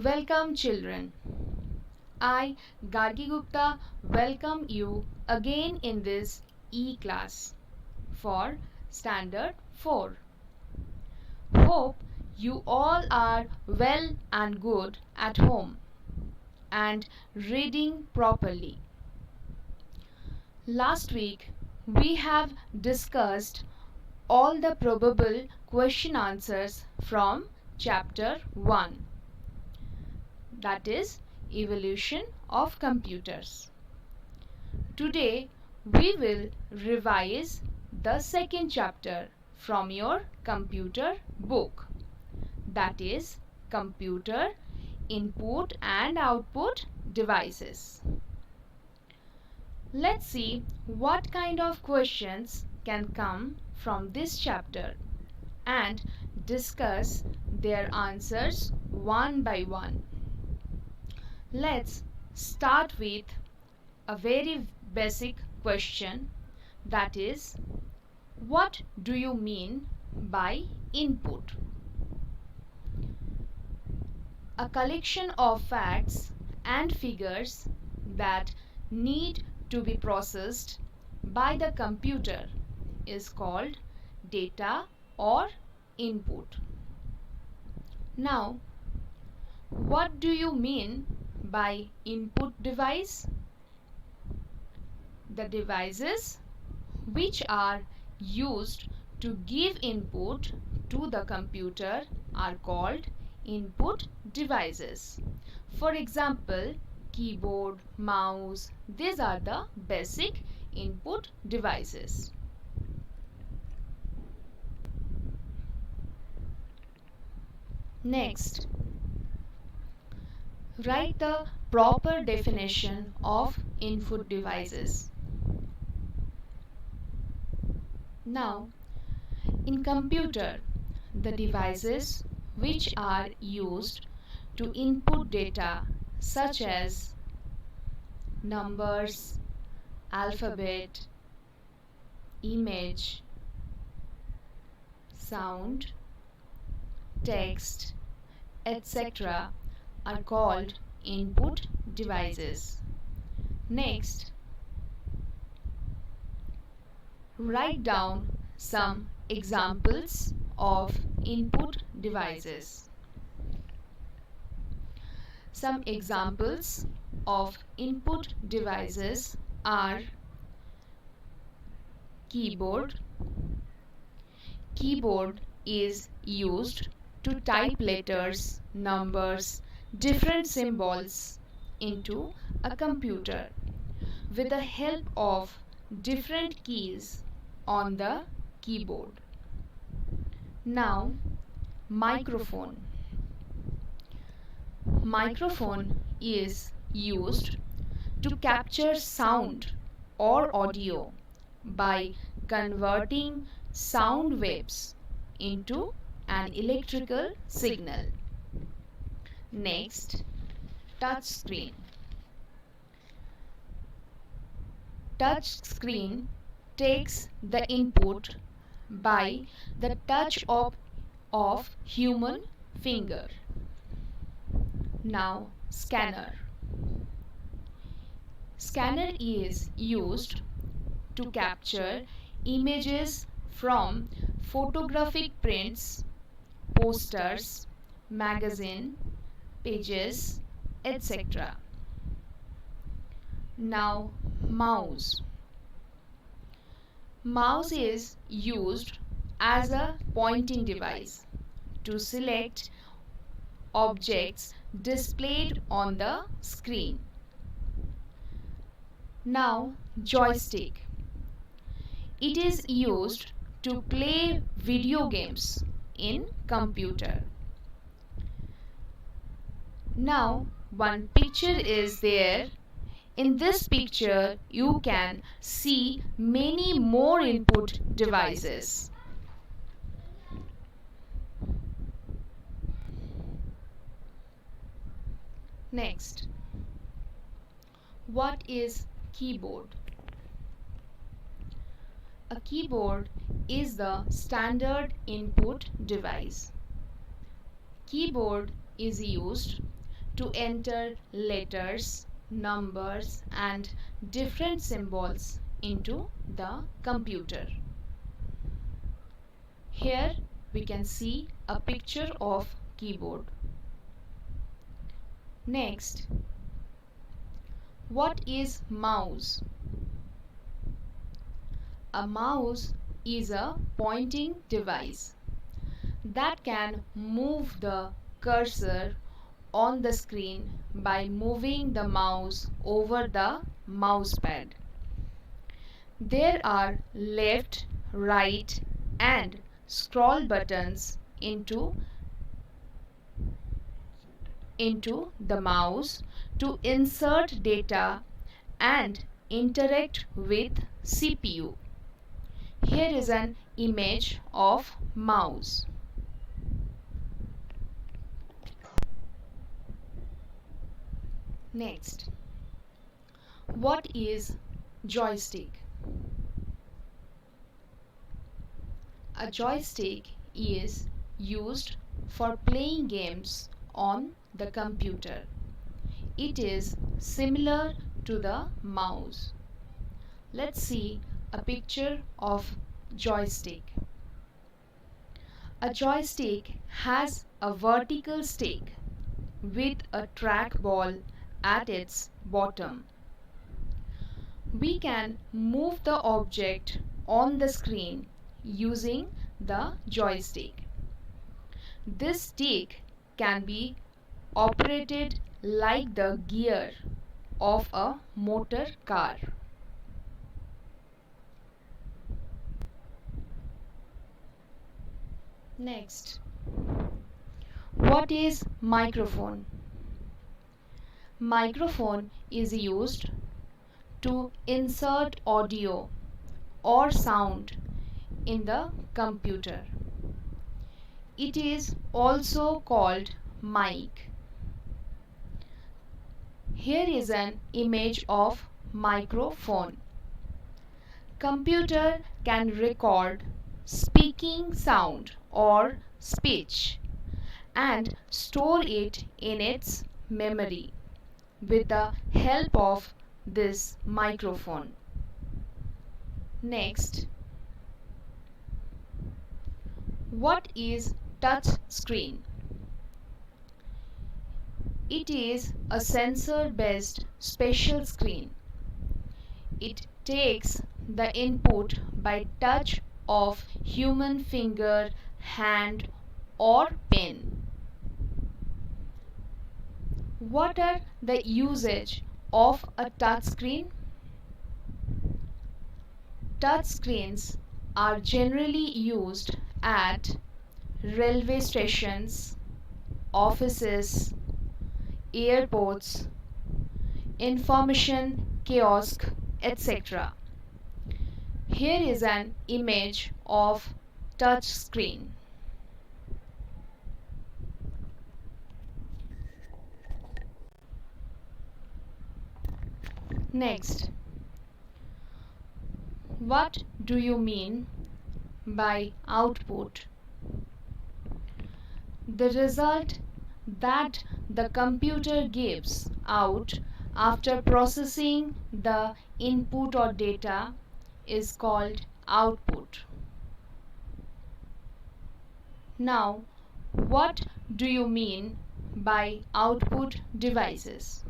Welcome children. I, Gargi Gupta, welcome you again in this E-class for Standard 4. Hope you all are well and good at home and reading properly. Last week we have discussed all the probable question answers from chapter 1, that is Evolution of Computers. Today we will revise the second chapter from your computer book, that is Computer Input and Output Devices. Let's see what kind of questions can come from this chapter and discuss their answers one by one. Let's start with a very basic question, that is, what do you mean by input? A collection of facts and figures that need to be processed by the computer is called data or input. Now, what do you mean by input device? The devices which are used to give input to the computer are called input devices. For example, keyboard, mouse, these are the basic input devices. Next, write the proper definition of input devices. Now, in computer, the devices which are used to input data such as numbers, alphabet, image, sound, text, etc. are called input devices. Next, write down some examples of input devices. Some examples of input devices are keyboard. Keyboard is used to type letters, numbers, different symbols into a computer with the help of different keys on the keyboard. Now, microphone. Microphone is used to capture sound or audio by converting sound waves into an electrical signal. Next, touch screen. Touch screen takes the input by the touch of human finger. Now, scanner. Scanner is used to capture images from photographic prints, posters, magazine, pages, etc. Now, mouse. Mouse is used as a pointing device to select objects displayed on the screen. Now, joystick. It is used to play video games in computer. Now, one picture is there. In this picture, you can see many more input devices. Next, what is keyboard? A keyboard is the standard input device. Keyboard is used to enter letters, numbers and different symbols into the computer. Here we can see a picture of keyboard. Next, what is mouse? A mouse is a pointing device that can move the cursor on the screen by moving the mouse over the mousepad. There are left, right and scroll buttons into the mouse to insert data and interact with CPU. Here is an image of mouse. Next, what is joystick? A joystick is used for playing games on the computer. It is similar to the mouse. Let's see a picture of joystick. A joystick has a vertical stick with a trackball at its bottom. We can move the object on the screen using the joystick. This stick can be operated like the gear of a motor car. Next, what is microphone? Microphone is used to insert audio or sound in the computer. It is also called mic. Here is an image of microphone. Computer can record speaking sound or speech and store it in its memory with the help of this microphone. Next, what is touch screen? It is a sensor-based special screen. It takes the input by touch of human finger, hand or pen. What are the usage of a touch screen? Touch screens are generally used at railway stations, offices, airports, information kiosk, etc. Here is an image of touch screen. Next, what do you mean by output? The result that the computer gives out after processing the input or data is called output. Now, what do you mean by output devices?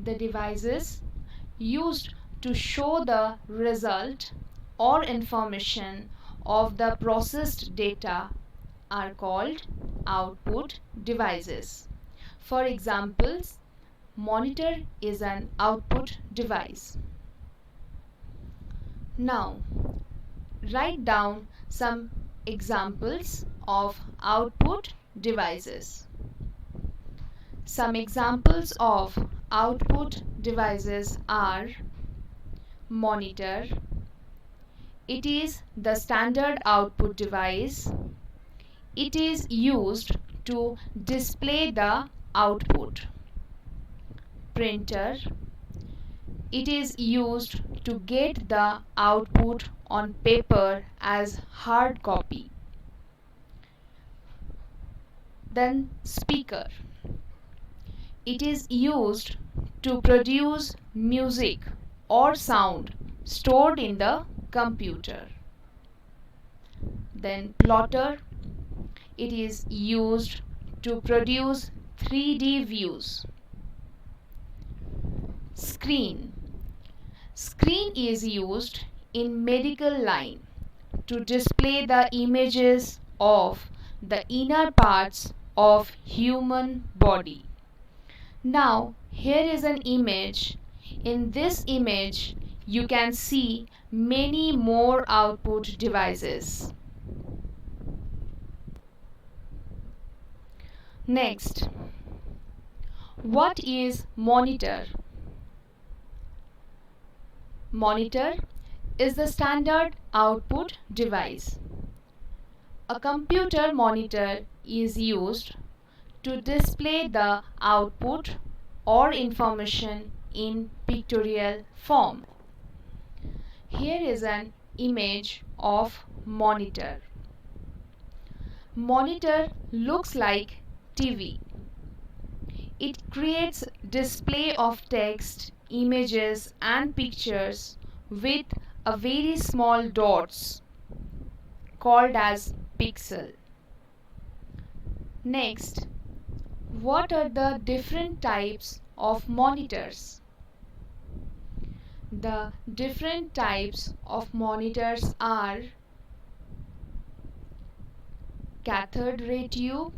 The devices used to show the result or information of the processed data are called output devices. For examples, monitor is an output device. Now, write down some examples of output devices. Some examples of output devices are monitor. It is the standard output device. It is used to display the output. Printer. It is used to get the output on paper as hard copy. Then speaker. It is used to produce music or sound stored in the computer. Then plotter. It is used to produce 3D views. Screen. Screen is used in medical line to display the images of the inner parts of human body. Now here is an image. In this image you can see many more output devices. Next, what is monitor? Monitor is the standard output device. A computer monitor is used to display the output or information in pictorial form. Here is an image of monitor. Monitor looks like TV. It creates display of text, images and pictures with a very small dots called as pixel. Next, what are the different types of monitors? The different types of monitors are cathode ray tube,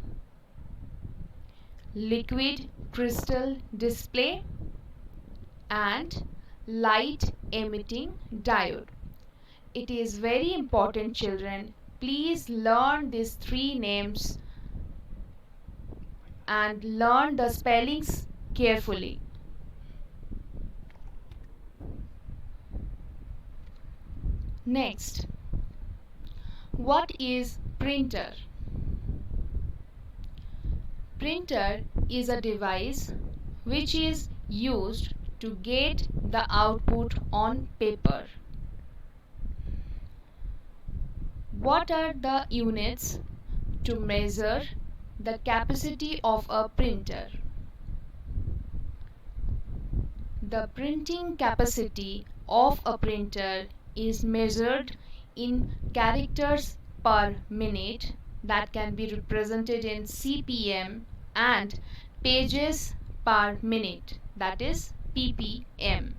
liquid crystal display and light emitting diode. It is very important, children. Please learn these three names and learn the spellings carefully. Next, what is printer? Printer is a device which is used to get the output on paper. What are the units to measure the capacity of a printer? The printing capacity of a printer is measured in characters per minute, that can be represented in CPM, and pages per minute, that is PPM.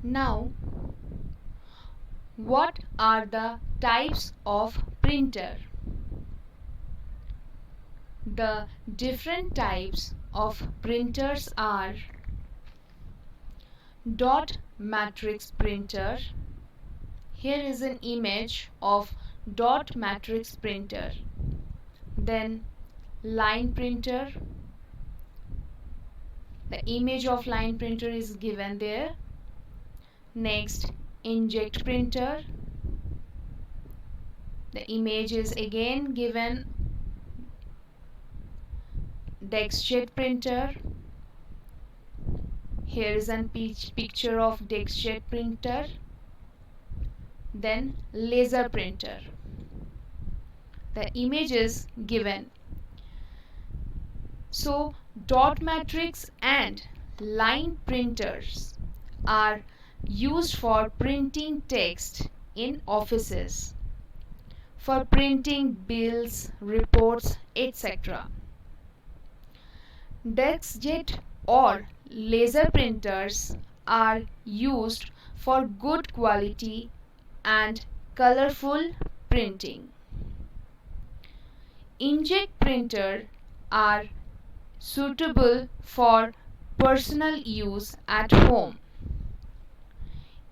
Now, what are the types of printer? The different types of printers are dot matrix printer. Here is an image of dot matrix printer. Then line printer. The image of line printer is given there. Next, inkjet printer. The image is again given. DexJet printer. Here is a picture of DexJet printer. Then laser printer. The image is given. So dot matrix and line printers are used for printing text in offices, for printing bills, reports, etc. DexJet or laser printers are used for good quality and colorful printing. Inkjet printer are suitable for personal use at home.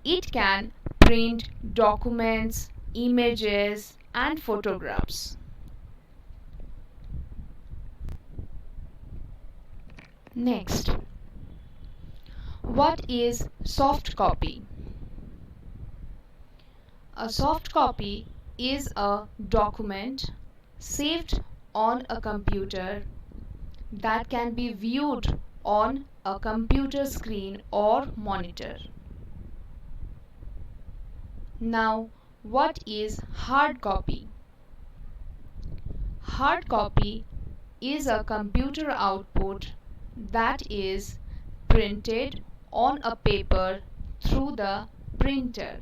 It can print documents, images and photographs. Next, what is soft copy? A soft copy is a document saved on a computer that can be viewed on a computer screen or monitor. Now, what is hard copy? Hard copy is a computer output that is printed on a paper through the printer.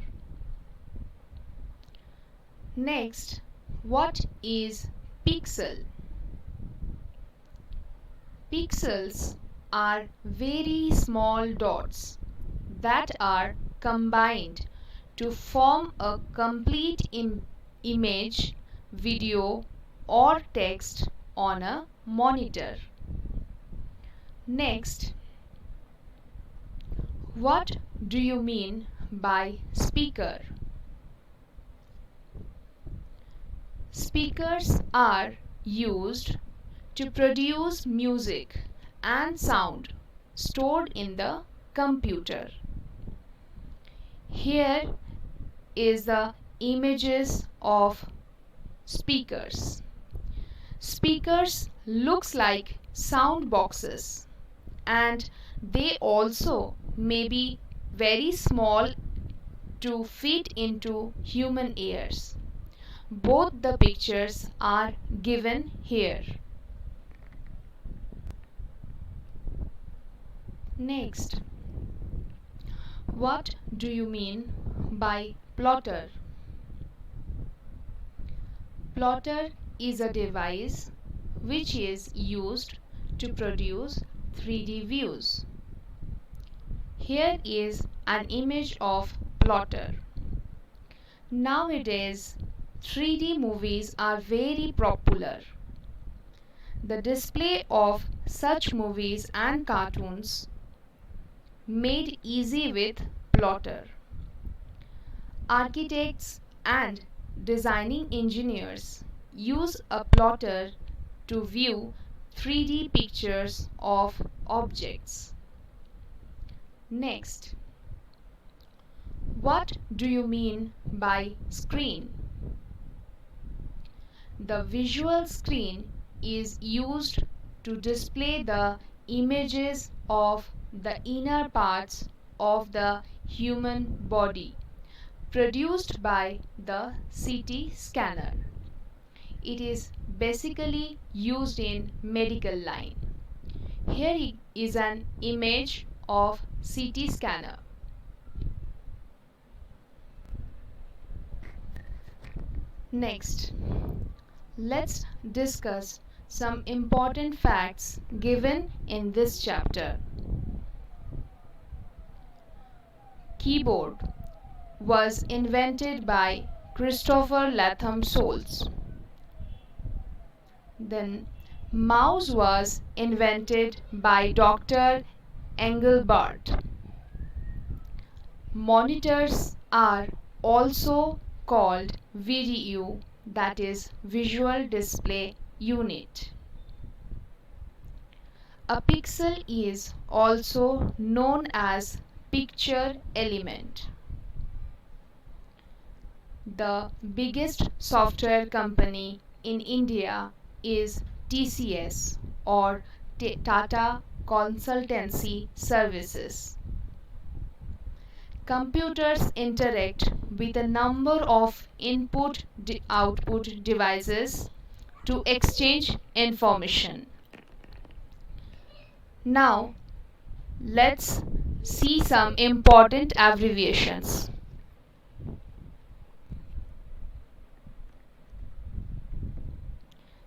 Next, what is pixel? Pixels are very small dots that are combined to form a complete image, video, or text on a monitor. Next, what do you mean by speaker? Speakers are used to produce music and sound stored in the computer. Here is the images of speakers. Speakers looks like sound boxes, and they also may be very small to fit into human ears. Both the pictures are given here. Next, what do you mean by plotter? Plotter is a device which is used to produce 3D views. Here is an image of plotter. Nowadays, 3D movies are very popular. The display of such movies and cartoons made easy with plotter. Architects and designing engineers use a plotter to view 3D pictures of objects. Next, what do you mean by screen? The visual screen is used to display the images of the inner parts of the human body produced by the CT scanner. It is basically used in medical line. Here is an image of CT scanner. Next, let's discuss some important facts given in this chapter. Keyboard was invented by Christopher Latham Soles. Then mouse was invented by Dr. Engelbart. Monitors are also called VDU, that is Visual Display Unit. A pixel is also known as picture element. The biggest software company in India is TCS or Tata Consultancy Services. Computers interact with a number of input-output devices to exchange information. Now, let's see some important abbreviations.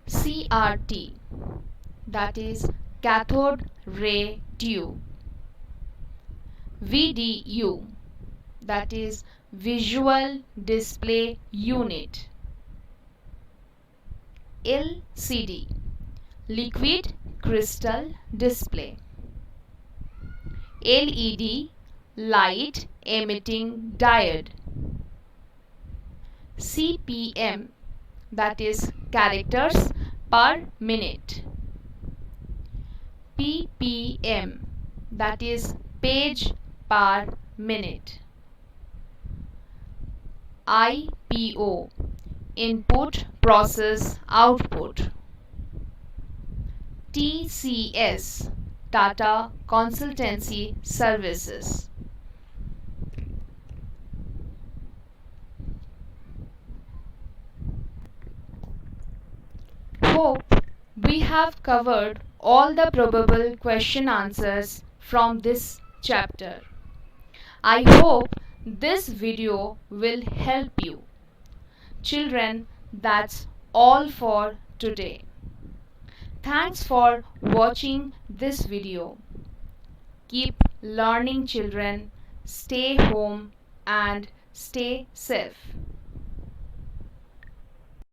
CRT, that is cathode ray tube. VDU, that is visual display unit. LCD, liquid crystal display. LED, light emitting diode. CPM, that is characters per minute. PPM, that is page per minute. IPO, input process output. TCS, Tata Consultancy Services. Hope we We have covered all the probable question answers from this chapter. I hope this video will help you. Children, that's all for today. Thanks for watching this video. Keep learning, children. Stay home and stay safe.